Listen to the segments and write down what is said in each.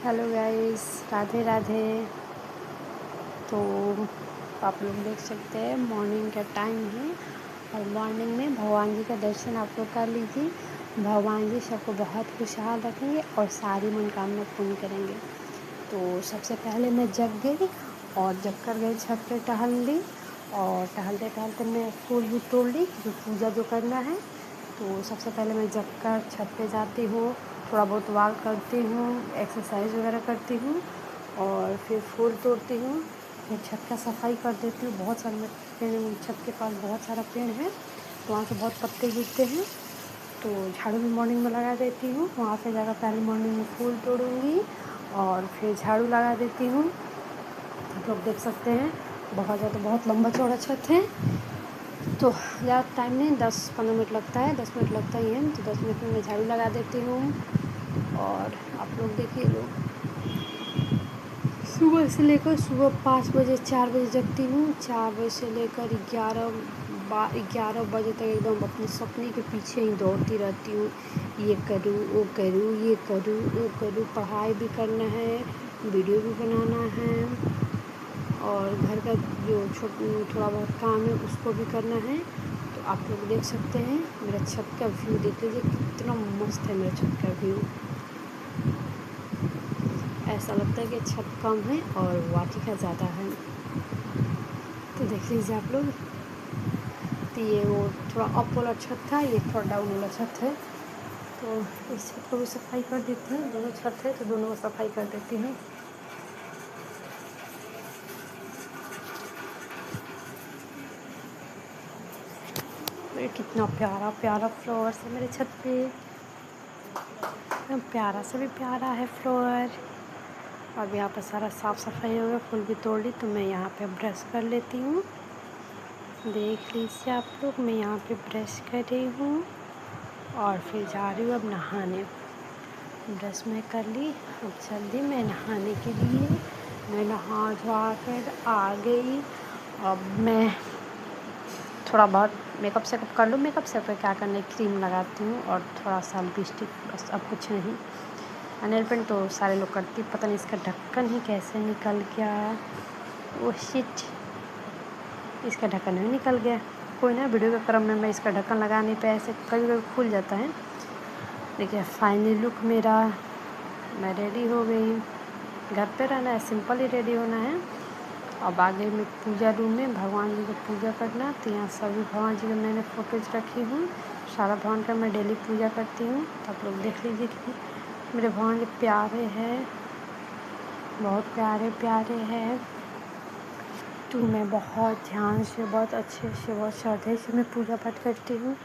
Hello guys, Radhe Radhe. तो आप लोग देख सकते हैं मॉर्निंग का टाइम है और मॉर्निंग में भगवान जी का दर्शन आप लोग कर लीजिए। भगवान जी सबको बहुत खुशहाल रखेंगे और सारी मनोकामना पूर्ण करेंगे। तो सबसे पहले मैं जग गई और जग कर गई छत पे टहल ली और टहलते टहलते मैं फूल भी तोड़ ली जो पूजा जो करना है। तो सबसे पहले मैं जग कर छत पे जाती हूँ, थोड़ा बहुत वॉक करती हूँ, एक्सरसाइज वगैरह करती हूँ और फिर फूल तोड़ती हूँ। फिर छत का सफाई कर देती हूँ। बहुत सारे पेड़, छत के पास बहुत सारा पेड़ है तो वहाँ से बहुत पत्ते गिरते हैं तो झाड़ू भी मॉर्निंग में लगा देती हूँ। वहाँ पे जाकर पहले मॉर्निंग में फूल तोड़ूँगी और फिर झाड़ू लगा देती हूँ। आप लोग देख सकते हैं बहुत लंबा चौड़ा छत है तो ज़्यादा टाइम नहीं, 10-15 मिनट लगता है, 10 मिनट लगता ही है। तो 10 मिनट में मैं झाड़ू लगा देती हूँ। और आप लोग देखिए, लोग सुबह से लेकर सुबह 5 बजे 4 बजे जगती हूँ। 4 बजे से लेकर 11 बजे तक एकदम अपने सपने के पीछे ही दौड़ती रहती हूँ। ये करूँ, वो करूँ, ये करूँ, वो करूँ। पढ़ाई भी करना है, वीडियो भी बनाना है और घर का जो थोड़ा बहुत काम है उसको भी करना है। तो आप लोग देख सकते हैं मेरा छत का व्यू, देख लीजिए कितना मस्त है मेरा छत का व्यू। ऐसा लगता है कि छत कम है और वाटिका ज़्यादा है। तो देख लीजिए आप लोग। तो ये वो थोड़ा अप वाला छत था, ये थोड़ा डाउन वाला छत है। तो इस छत को भी सफाई कर देती हूँ। दोनों छत है तो दोनों को सफाई कर देती हूँ। ये कितना प्यारा प्यारा फ्लावर्स है मेरे छत पे। प्यारा से भी प्यारा है फ्लावर। अब यहाँ पर सारा साफ़ सफाई हो गया, फूल भी तोड़ ली तो मैं यहाँ पे ब्रश कर लेती हूँ। देख लीजिए आप लोग, मैं यहाँ पे ब्रश कर रही हूँ और फिर जा रही हूँ अब नहाने। ब्रश मैं कर ली, अब चल दी मैं नहाने के लिए। मैं नहा धोआ कर आ गई। अब मैं थोड़ा बहुत मेकअप सेकअप कर लूँ। मेकअप से पे क्या करना है, क्रीम लगाती हूँ और थोड़ा सा लिपस्टिक, बस अब कुछ नहीं। नेल पेंट तो सारे लोग करती, पता नहीं इसका ढक्कन ही कैसे निकल गया। ओह शिट, इसका ढक्कन भी निकल गया। कोई ना, वीडियो के क्रम में मैं इसका ढक्कन लगा नहीं पाया, ऐसे कभी कभी खुल जाता है। देखिए फाइनली लुक मेरा, मैं रेडी हो गई। घर पे रहना है, सिंपल ही रेडी होना है। अब आगे में पूजा रूम में भगवान जी की पूजा करना। तो यहाँ सभी भगवान जी के मैंने फ़ोटोज़ रखी हूँ। सारा भगवान का मैं डेली पूजा करती हूँ। तो आप लोग देख लीजिए कि मेरे भगवान जी प्यारे हैं, बहुत प्यारे प्यारे हैं। तो मैं बहुत ध्यान से, बहुत अच्छे से, बहुत श्रद्धे से मैं पूजा पाठ करती हूँ।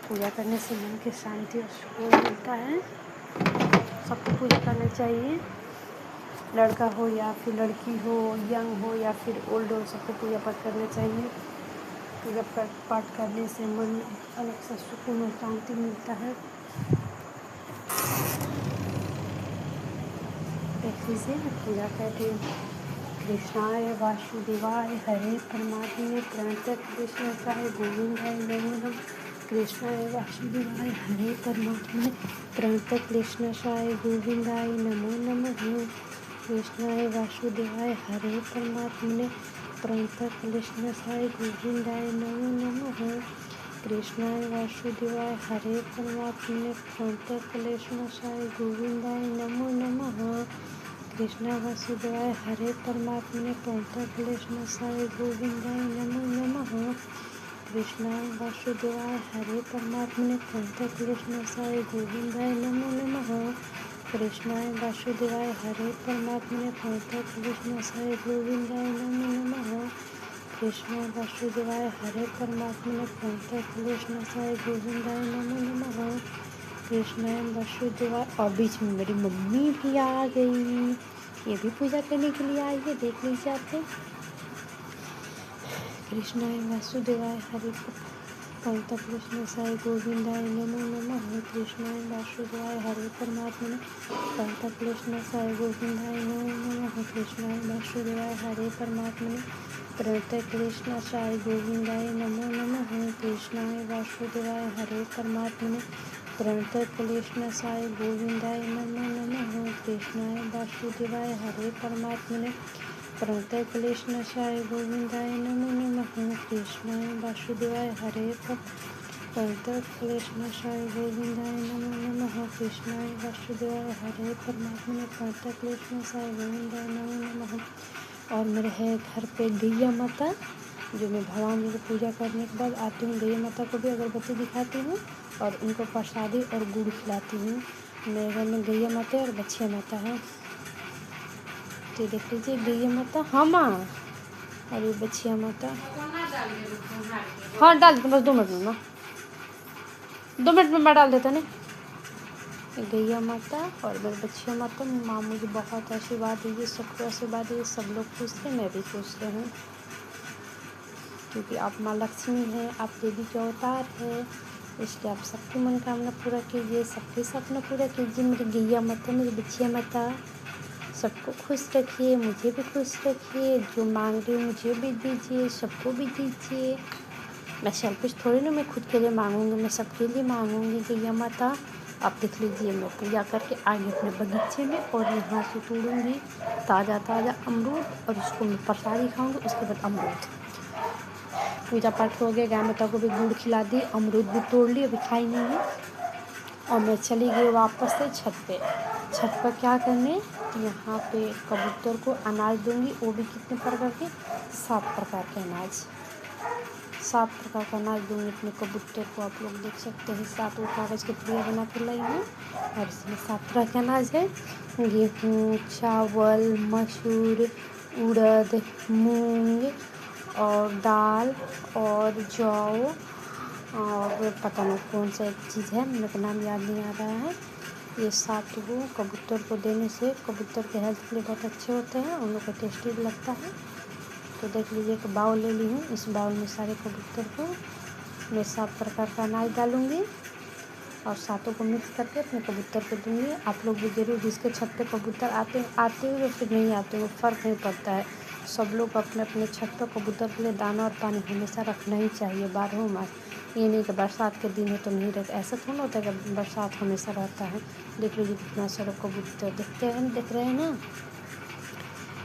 पूजा करने से मन की शांति और सुकून मिलता है। सबको पूजा करना चाहिए, लड़का हो या फिर लड़की हो, यंग हो या फिर ओल्ड हो, सबको पूजा पाठ करना चाहिए। पूजा पाठ करने से मन अलग सा सुकून और शांति मिलता है। देख लीजिए मैं पूजा करती हूँ। कृष्णाय वासुदेवाय हरे परमात्मने प्रणतः कृष्णाय गोविंदाय नमो नमः। कृष्णाय वासुदेवाय हरे परमात्मने प्रणतः कृष्णाय गोविंदाय नमो नमः। कृष्णाय वासुदेवाय हरे परमात्मने प्रणतः कृष्णाय गोविंदाय नमो नमः। कृष्णाय वासुदेवाय हरे परमात्मने प्रणतः कृष्णाय गोविंदाय नमो नमः। कृष्णा वासुदेवाय हरे परमात्मने प्रणतः कृष्णाय गोविंदाय नमो नमः। कृष्णाय वासुदेवाय हरे परमात्मने प्रणतः कृष्णाय गोविंदाय नमो नमः। कृष्णाय वासुदेवाय हरे परमात्मने प्रणतः कृष्णाय गोविंदाय नमो नमः। कृष्णाय वासुदेवाय हरे परमात्मने प्रणतः कृष्णाय गोविंदाय नमो नमः। कृष्णाय वासुदेवाय। और बीच में मेरी मम्मी भी आ गई, ये भी पूजा करने के लिए आई है, देख लीजिए आप लोग। कृष्णाय वासुदेवाय हरे प्रणतः कृष्णाय गोविंदाय नमो नमः। कृष्णाय वासुदेवाय हरे परमात्मने प्रणतः कृष्णाय गोविंदाय नमो नमः। कृष्णाय वासुदेवाय हरे परमात्मने प्रणतः कृष्णाय गोविंदाय नमो नमः। कृष्णाय वासुदेवाय हरे परमात्मने प्रणतः क्लेशनाशाय गोविंदाय नमो नमः। कृष्णाय वासुदेवाय हरे परमात्मने प्रणतः क्लेशनाशाय गोविंदाय नमो नमः। कृष्णाय वासुदेवाय हरे प्रणतः क्लेशनाशाय गोविंदाय नमो नमः। कृष्णाय वासुदेवाय हरे परमात्मने प्रणतः क्लेशनाशाय गोविंदाय नमो नमः। और मेरे है घर पे गैया माता, जो मैं भगवान जी की पूजा करने के बाद आती हूँ, गैया माता को भी अगरबत्ती दिखाती हूँ और उनको प्रसादी और गुड़ खिलाती हूँ। मेरे घर में गैया माता और बछिया माता है। तो देख लीजिए गैया माता, हाँ माँ, और ये बछिया माता। हाँ डाल देते, बस 2 मिनट में माँ, 2 मिनट में मैं डाल देता नहीं। गैया माता और मेरे बछिया माता। माँ मुझे बहुत आशीर्वाद दीजिए, सबको आशीर्वाद दीजिए, सब लोग खुश रहे, मैं भी खुश रहूँ, क्योंकि आप माँ लक्ष्मी हैं, आप देवी के अवतार है, इसलिए आप सबकी मनोकामना पूरा कीजिए, सबके सपना पूरा कीजिए। मेरी गैया माता, मेरी बछिया माता, सबको खुश रखिए, मुझे भी खुश रखिए। जो मांग रही हूँ मुझे भी दीजिए, सबको भी दीजिए। मैं सेल्फिश थोड़ी ना, मैं खुद के लिए मांगूंगी, मैं सबके लिए मांगूंगी। गैया माता आप देख लीजिए, मैं पूजा करके आगे अपने बगीचे में और यहाँ से तोड़ूंगी ताज़ा ताज़ा अमरूद और उसको मैं प्रसादी खाऊंगी। उसके बाद अमरूद पूजा पाठ हो गया, गाय माता को भी गुड़ खिला दी, अमरूद भी तोड़ ली, अभी खाई नहीं है। और मैं चली गई वापस से छत पे। छत पर क्या करने, यहाँ पे कबूतर को अनाज दूंगी, वो भी कितने प्रकार के, 7 प्रकार के अनाज, 7 प्रकार का अनाज दूंगी अपने कबूतर को। आप लोग देख सकते हैं 7 वो कागज़ के पुड़िया बना कर लाई हूँ और इसमें 7 तरह के अनाज है। गेहूँ, चावल, मसूर, उड़द, मूंग और दाल और जौ और पता नहीं कौन सा एक चीज़ है, मेरे को नाम याद नहीं आ रहा है। ये 7 को कबूतर को देने से कबूतर के हेल्थ के लिए बहुत अच्छे होते हैं, उन लोग को टेस्टी भी लगता है। तो देख लीजिए एक बाउल ले ली हूँ, इस बाउल में सारे कबूतर को मैं 7 प्रकार का अनाज डालूँगी और 7 को मिक्स करके अपने कबूतर को दूँगी। आप लोग भी ज़रूर, जिसके छत पे कबूतर आते हुए फिर नहीं आते हुए फ़र्क नहीं पड़ता है, सब लोग अपने अपने छत पर कबूतर के लिए दाना और पानी हमेशा रखना ही चाहिए 12 मास। ये नहीं कि बरसात के दिन है तो नहीं रहता, ऐसा थोड़ा होता है कि बरसात हमेशा रहता है। देख लीजिए कितना सारा कबूतर दिख रहे हैं ना।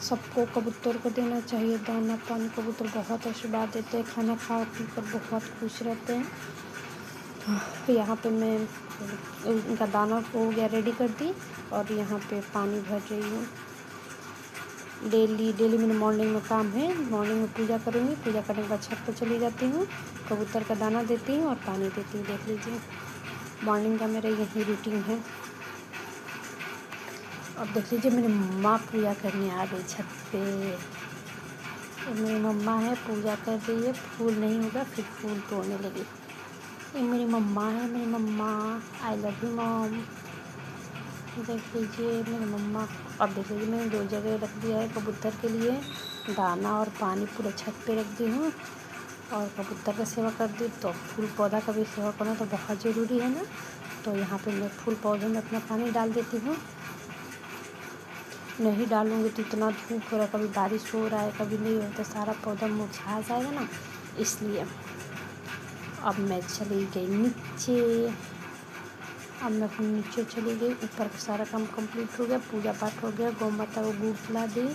सबको कबूतर को देना चाहिए दाना पानी, कबूतर बहुत आशीर्वाद देते हैं, खाना खा पी कर बहुत खुश रहते हैं। यहाँ पे मैं उनका दाना हो गया रेडी कर दी और यहाँ पे पानी भर रही हूँ। डेली मेरे मॉर्निंग में काम है, मॉर्निंग में पूजा करूँगी, पूजा करने के बाद छत पर चली जाती हूँ, कबूतर का दाना देती हूँ और पानी देती हूँ। देख लीजिए मॉर्निंग का मेरा यही रूटीन है। अब देख लीजिए मेरी मम्मा पूजा करने आ गई छत पे। मेरी मम्मा है, पूजा कर रही है, फूल नहीं होगा फिर फूल तोड़ने लगी। ये मेरी मम्मा है, मेरी मम्मा, आई लव यू मॉम। देख लीजिए मेरी मम्मा। अब देख लीजिए मैंने 2 जगह रख दिया है कबूतर के लिए, दाना और पानी पूरे छत पे रख दी हूँ और कबूतर का सेवा कर दी। तो फूल पौधा का भी सेवा करना तो बहुत ज़रूरी है ना, तो यहाँ पे मैं फूल पौधे में अपना पानी डाल देती हूँ। नहीं डालूँगी तो इतना धूप हो रहा है, कभी बारिश हो रहा है कभी नहीं हो, तो सारा पौधा मुरझा जाएगा ना, इसलिए। अब मैं चली गई नीचे, अब मैं अपने नीचे चली गई। ऊपर का सारा काम कंप्लीट हो गया, पूजा पाठ हो गया, गौ माता को गुड़ खिला दी,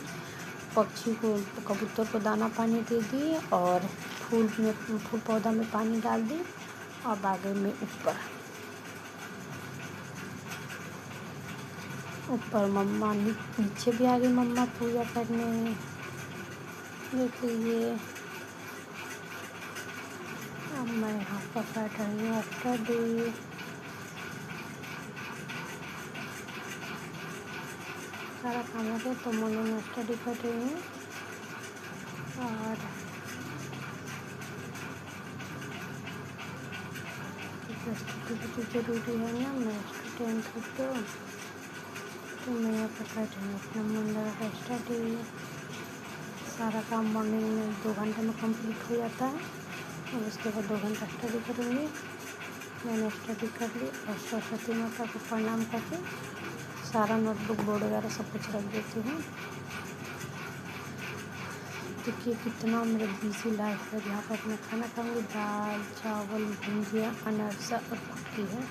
पक्षी को कबूतर को दाना पानी दे दी और फूल पौधा में पानी डाल दी। अब आ गई मैं ऊपर मम्मा नीचे भी आ गई मम्मा पूजा करने। देख लीजिए अब मैं यहाँ पर बैठ रही हूँ स्टडी। सारा काम हो गया तो मॉर्निंग में स्टडी कर रही हूँ और स्टडी ज़रूरी है ना, मैं स्टूडेंट हूँ तो मैं यहाँ पर बैठ रही हूँ अपना मन लगा स्टडी। सारा काम मॉर्निंग में 2 घंटे में कंप्लीट हो जाता है और उसके बाद 2 घंटा स्टडी करूँगी। मैंने स्टडी कर ली और सरस्वती माता को प्रणाम करके सारा नोटबुक बोर्ड वगैरह सब कुछ रख देती हूँ। देखिए कितना मेरा बिजी लाइफ है। यहाँ पर मैं खाना खाऊंगी, दाल चावल भुजिया अनारसा और रोटी है।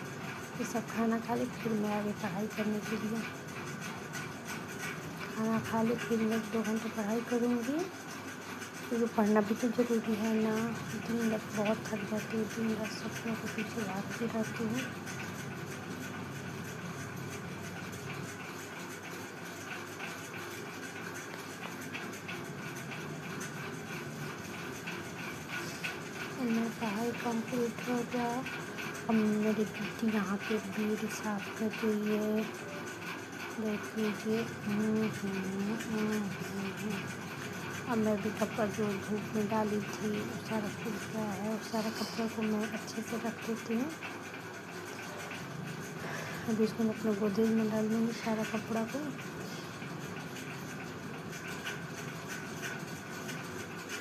ये सब खाना खा ले फिर मैं आगे पढ़ाई करने के लिए खाना खा ले, फिर मैं 2 घंटे पढ़ाई करूँगी क्योंकि पढ़ना भी तो ज़रूरी है ना। दिन रात बहुत थक जाती हूँ, दिन रात सपनों के पीछे भागती रहती हूँ। मेरा पढ़ाई कंप्लीट हो गया। अब मेरी दीदी यहाँ पे बीड़ी साफ कर रही है, देख लीजिए। अब मैं भी कपड़ा जो धूप में डाली थी वो सारा सूख गया है, और सारा कपड़ा को मैं अच्छे से रख देती हूँ। अभी इसको मैं अपने गोदरेज में डाल दूँगी सारा कपड़ा को।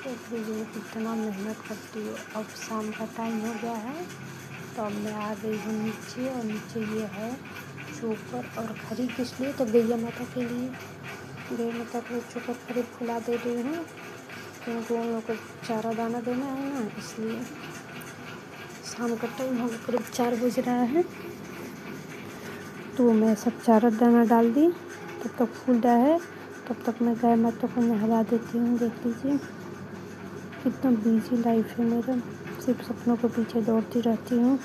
देख लीजिए कितना मेहनत करती हूँ। अब शाम का टाइम हो गया है तो अब मैं आ गई हूँ नीचे, और नीचे ये है चोकर और खरी। किस लिए? तो गैया माता के लिए, गैया माता को चोकर खरी फुला दे रही हूँ क्योंकि उन लोग को चारा दाना देना है ना, इसलिए। शाम का टाइम हो गया, करीब 4 बज रहा है, तो मैं सब चारा दाना डाल दी। तब तक फूल रहा है, तब तक मैं गाय माता को नहला देती हूँ। देख लीजिए कितना बिजी लाइफ है मेरा, सिर्फ सपनों के पीछे दौड़ती रहती हूँ।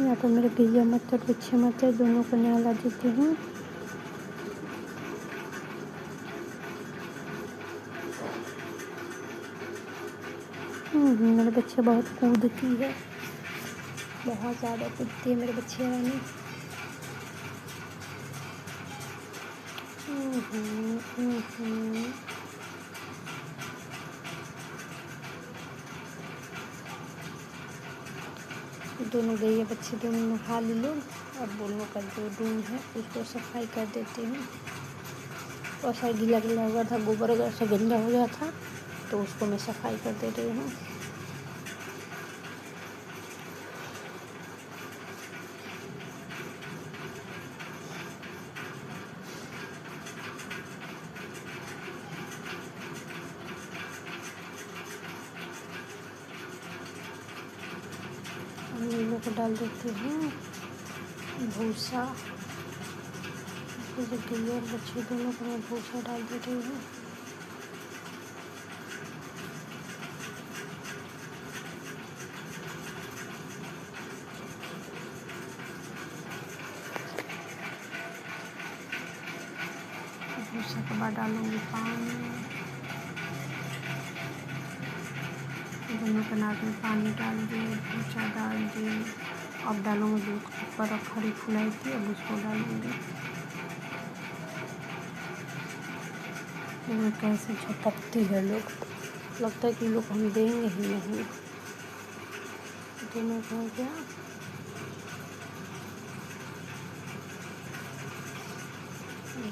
यहाँ पर मेरे गैया माता और बच्चे माता दोनों को नहला देती हूँ। मेरे बच्चे बहुत कूदती है, बहुत ज़्यादा कूदती है मेरे बच्चे रानी। दोनों गैया बच्चे दोनों नहा ली लोग। अब दोनों का जो रूम है उसको सफाई कर देती हूँ। और सारा गीला गीला हो गया था, गोबर वगैरह से गंदा हो गया था, तो उसको मैं सफाई कर दे रही हूँ। नीलों को डाल देती हूँ भूसा। गैया और बच्चे दोनों को मैं भूसा डाल दे रही हूँ। भूसा के बाद डालूँगी पानी। दोनों के नाक में पानी डाल दिए, भूसा डाल दिए। अब डालूँगी जो ऊपर खरी फुलाई थी, अब उसको डालूँगी। कैसे झपकती है लोग, लगता है कि लोग हम देंगे ही नहीं। दोनों हो गया।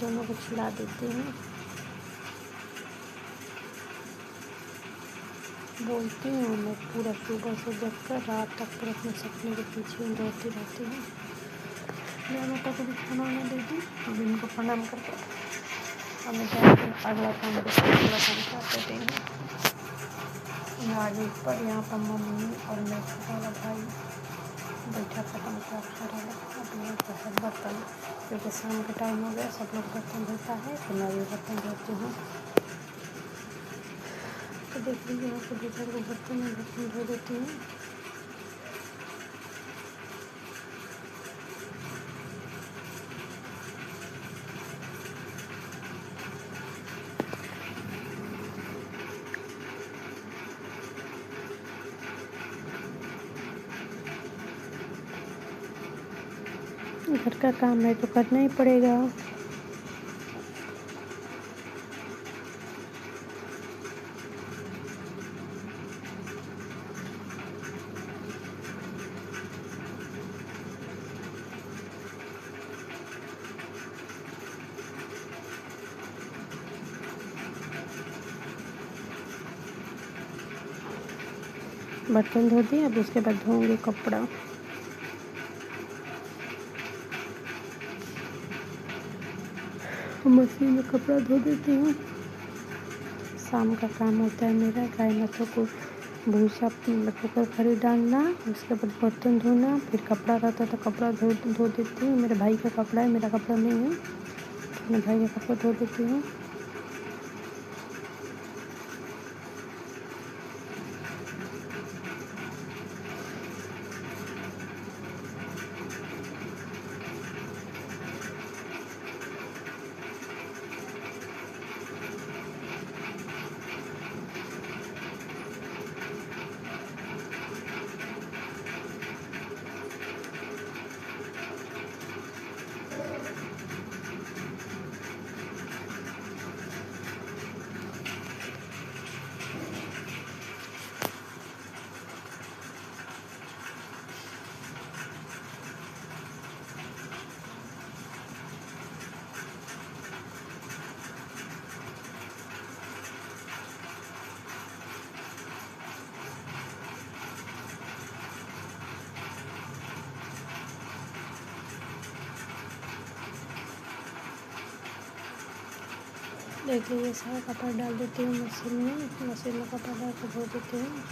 दोनों को खिला देती हूँ। बोलती हूँ मैं पूरा सुबह से जगकर रात तक पूरा अपने सपने के पीछे दौड़ती रहती हूँ। मैं माता को भी खाना वाना दे दी, अब इनको प्रणाम करके अब मैं जाकर अगला काम स्टार्ट करती हूँ। आगे पर यहाँ पर मम्मी और मेरा छोटा वाला भाई बैठा खत्म कर रहा है। अब यहाँ पर है बर्तन, क्योंकि शाम का टाइम हो गया, सब लोग बर्तन धोता है तो मैं भी बर्तन धोती हूँ। तो देख लीजिए यहाँ पर 2-4 को बर्तन धो देती हूँ। घर का काम है तो करना ही पड़ेगा। बर्तन धो दिए, अब उसके बाद धोऊंगी कपड़ा। मशीन में कपड़ा धो देती हूँ। शाम का काम होता है मेरा गाय माता को भूसा पोकर खरी डालना, उसके बाद बर्तन धोना, फिर कपड़ा रहता है तो कपड़ा धो देती हूँ। मेरे भाई का कपड़ा है, मेरा कपड़ा नहीं है, अपने भाई का कपड़ा धो देती हूँ। देख लीजिए, सारा कपड़ा डाल देती हूँ मशीन में कपड़ा डाल कर धो देती हूँ।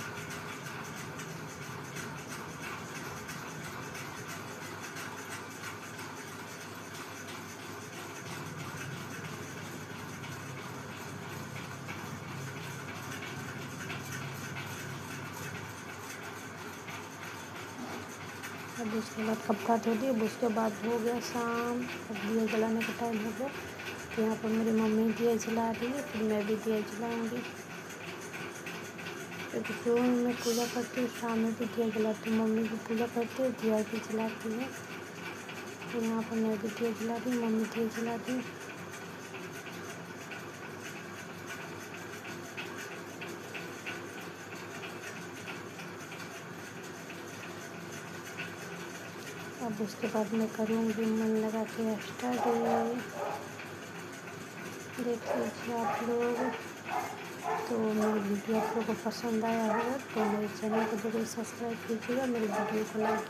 अब उसके बाद कपड़ा धो दिए, उसके बाद हो गया शाम। अब दिया जलाने का टाइम हो गया, तो यहाँ पर मेरी मम्मी दिया जला रही है, फिर मैं भी दिया जलाऊँगी। तो सुबह में मैं पूजा करती हूँ, शाम में भी दिया जलाती हूँ। मम्मी भी पूजा करती है, दिया भी जलाती है। तो यहाँ पर मैं भी दिया जला रही हूँ, मम्मी दिया जला रही है। अब उसके बाद मैं करूँगी मन लगा के स्टडी। देख लीजिए आप लोग। तो मेरी वीडियो आप लोगों को पसंद आया होगा तो मेरे चैनल को जरूर सब्सक्राइब कीजिएगा, मेरी वीडियो को लाइक